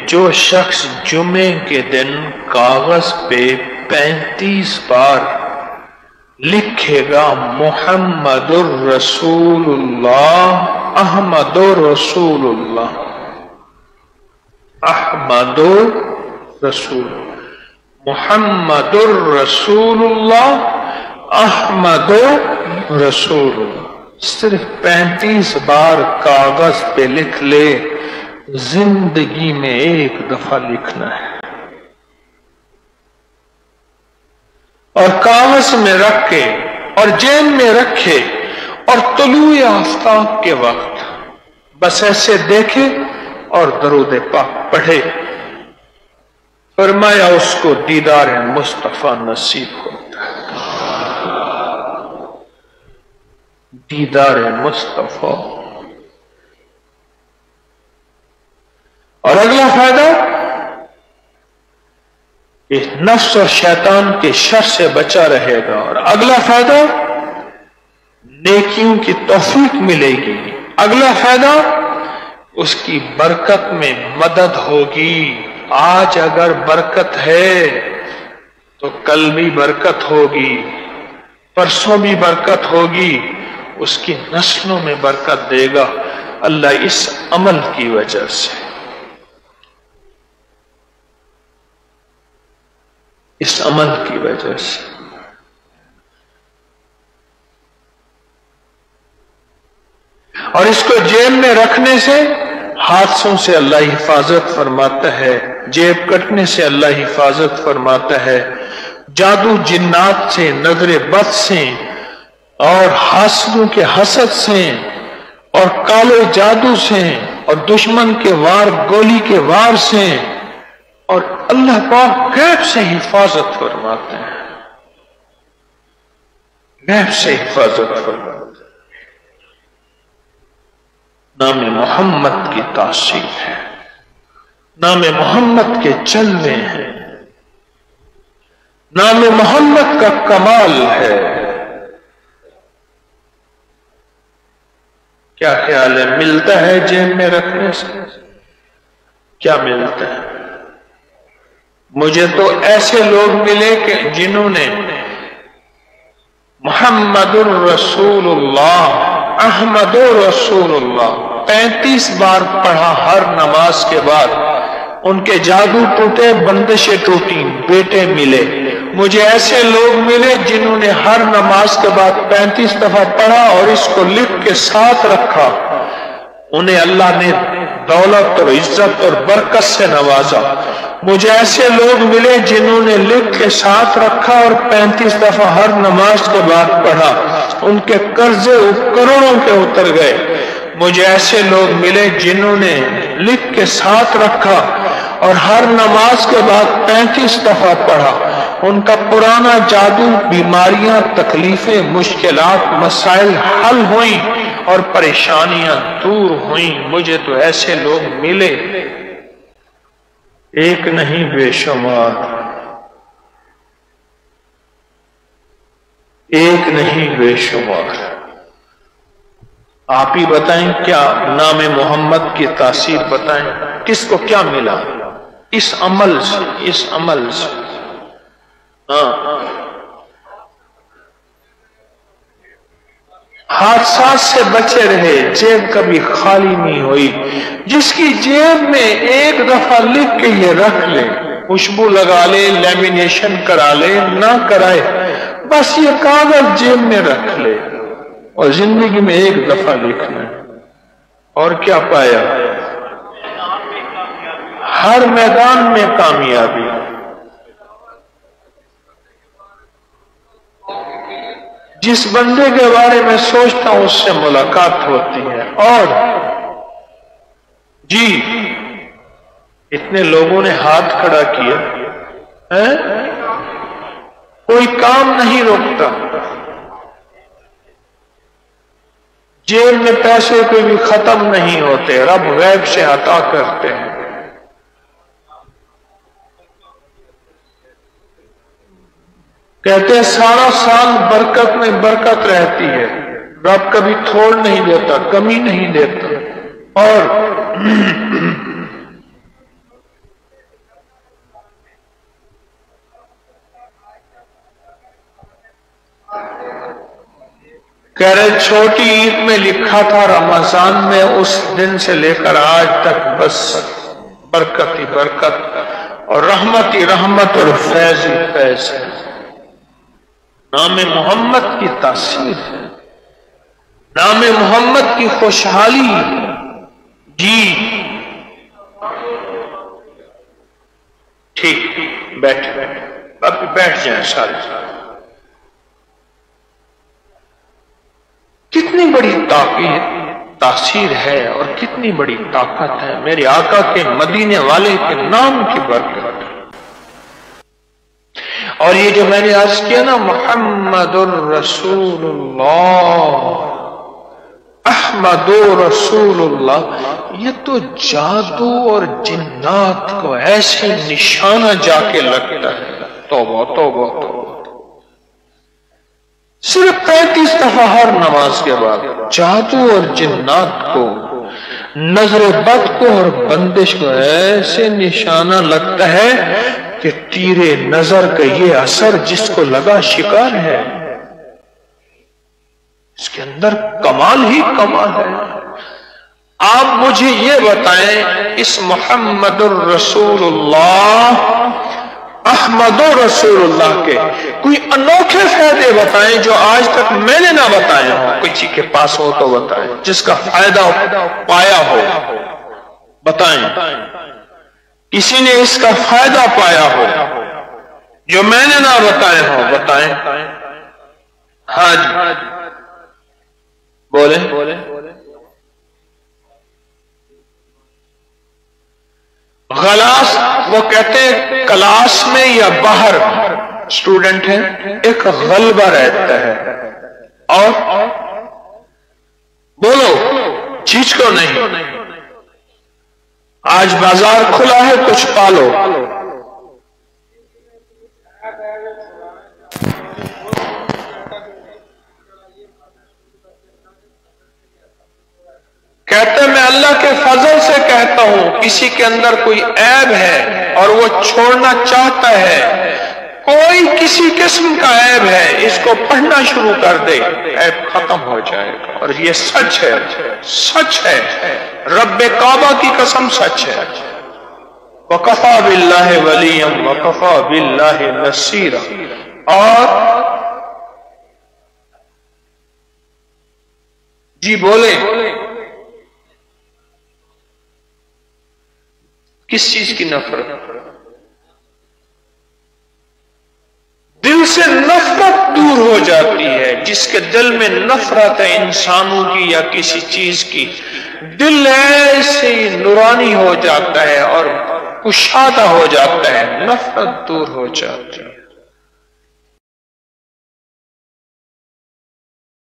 جو شخص جمعے کے دن کاغذ پہ 35 بار لکھے گا محمد الرسول اللہ احمد الرسول اللہ احمد الرسول محمد الرسول اللہ احمد الرسول اللہ، صرف 35 بار کاغذ پہ لکھ لے، زندگی میں ایک دفعہ لکھنا ہے، اور کاغذ میں رکھ کے اور جیب میں رکھے اور طلوع آفتاب کے وقت بس ایسے دیکھے اور درود پاک پڑھے، فرمایا اس کو دیدار مصطفیٰ نصیب ہوتا ہے، دیدار مصطفیٰ۔ اور اگلا فائدہ، کہ نفس اور شیطان کے شر سے بچا رہے گا، اور اگلا فائدہ نیکیوں کی توفیق ملے گی، اگلا فائدہ اس کی برکت میں مدد ہوگی۔ آج اگر برکت ہے تو کل بھی برکت ہوگی، پرسوں بھی برکت ہوگی، اس کی نسلوں میں برکت دے گا اللہ اس عمل کی وجہ سے، اس عمل کی وجہ سے۔ اور اس کو جیب میں رکھنے سے حادثوں سے اللہ حفاظت فرماتا ہے، جیب کٹنے سے اللہ حفاظت فرماتا ہے، جادو جنات سے، نظر بد سے، اور حاسدوں کے حسد سے، اور کالے جادو سے، اور دشمن کے وار گولی کے وار سے، اور اللہ پاک غیب سے حفاظت فرماتے ہیں، غیب سے حفاظت فرماتے ہیں۔ نام محمد کی تاثیر ہے، نام محمد کے چلنے ہیں، نام محمد کا کمال ہے۔ کیا خیال ہے، ملتا ہے جیب میں رکھنے سے؟ کیا ملتا ہے؟ مجھے تو ایسے لوگ ملے کہ جنہوں نے محمد الرسول اللہ احمد الرسول اللہ 35 بار پڑھا ہر نماز کے بعد، ان کے جادو ٹوٹے، بندشیں ٹوٹی، بیٹے ملے۔ مجھے ایسے لوگ ملے جنہوں نے ہر نماز کے بعد 35 دفعہ پڑھا اور اس کو لکھ کے ساتھ رکھا، انہیں اللہ نے دولت اور عزت اور برکت سے نوازا۔ مجھے ایسے لوگ ملے جنہوں نے لکھ کے ساتھ رکھا اور 35 دفعہ ہر نماز کے بعد پڑھا، ان کے قرضے کروڑوں کے اتر گئے۔ مجھے ایسے لوگ ملے جنہوں نے لکھ کے ساتھ رکھا اور ہر نماز کے بعد 35 دفعہ پڑھا، ان کا پرانا جادو، بیماریاں، تکلیفیں، مشکلات، مسائل حل ہوئیں اور پریشانیاں دور ہوئیں۔ مجھے تو ایسے لوگ ملے، ایک نہیں بے شمار، ایک نہیں بے شمار۔ آپ ہی بتائیں، کیا نام محمد کی تاثیر بتائیں، کس کو کیا ملا اس عمل سے، اس عمل سے؟ حادثات سے بچے رہے، جیب کبھی خالی نہیں ہوئی۔ جس کی جیب میں ایک دفعہ لکھ کے یہ رکھ لے، خوشبو لگا لے، لیمینیشن کرا لے، نہ کرائے، بس یہ کاغذ جیب میں رکھ لے اور زندگی میں ایک دفعہ لکھنا ہے، اور کیا پایا؟ ہر میدان میں کامیابی۔ جس بندے کے بارے میں سوچتا ہوں اس سے ملاقات ہوتی ہے، اور جی اتنے لوگوں نے ہاتھ کھڑا کیا، کوئی کام نہیں روکتا، جیب میں پیسے کوئی بھی ختم نہیں ہوتے، رب غیب سے عطا کرتے ہیں۔ کہتے ہیں سارا سال برکت میں برکت رہتی ہے، رب کبھی تھوڑ نہیں دیتا، کمی نہیں دیتا۔ اور کہہ رہے چھوٹی عید میں لکھا تھا رمضان میں، اس دن سے لے کر آج تک بس برکت ہی برکت اور رحمت ہی رحمت اور فیض ہی فیض ہے۔ نام محمد کی تاثیر ہے، نام محمد کی خوشحالی جی۔ ٹھیک بیٹھ اب بیٹھ جائیں سارے۔ کتنی بڑی تاثیر ہے اور کتنی بڑی طاقت ہے میرے آقا کے مدینے والے کے نام کی برکت۔ اور یہ جو میں نے عرض کیا نا محمد الرسول اللہ، احمد رسول اللہ، یہ تو جادو اور جنات کو ایسے نشانہ جا کے لگتا ہے۔ توبہ توبہ توبہ، صرف 35 دفعہ ہر نماز کے بعد جادو اور جنات کو، نظر بد کو اور بندش کو ایسے نشانہ لگتا ہے کہ تیر نظر کا یہ اثر جس کو لگا شکار ہے، اس کے اندر کمال ہی کمال ہے۔ آپ مجھے یہ بتائیں اس محمد الرسول اللہ احمد رسول اللہ کے کوئی انوکھے فائدے بتائیں جو آج تک میں نے نہ بتائے ہوں۔ کسی کے پاس ہو تو بتائیں، جس کا فائدہ پایا ہو بتائیں، کسی نے اس کا فائدہ پایا ہو جو میں نے نہ بتائے ہو بتائیں۔ ہاں جی بولیں۔ غلاس، وہ کہتے ہیں کلاس میں یا باہر اسٹوڈنٹ ہے ایک غلبہ رہتا ہے، اور بولو چیز کو نہیں، آج بازار کھلا ہے کچھ پالو، کہتے میں اللہ کے فضل سے کہتا ہوں کسی کے اندر کوئی عیب ہے اور وہ چھوڑنا چاہتا ہے، کوئی کسی قسم کا عیب ہے، اس کو پڑھنا شروع کر دے، عیب ختم ہو جائے گا۔ اور یہ سچ ہے، سچ ہے، رب کعبہ کی قسم سچ ہے۔ وَكَفَى بِاللَّهِ وَلِيًّا وَكَفَى بِاللَّهِ نَصِيرًا۔ اور جی بولے کس چیز کی نفرت؟ دل سے نفرت دور ہو جاتی ہے، جس کے دل میں نفرت ہے انسانوں کی یا کسی چیز کی، دل ایسے نورانی ہو جاتا ہے اور کشادہ ہو جاتا ہے، نفرت دور ہو جاتی ہے۔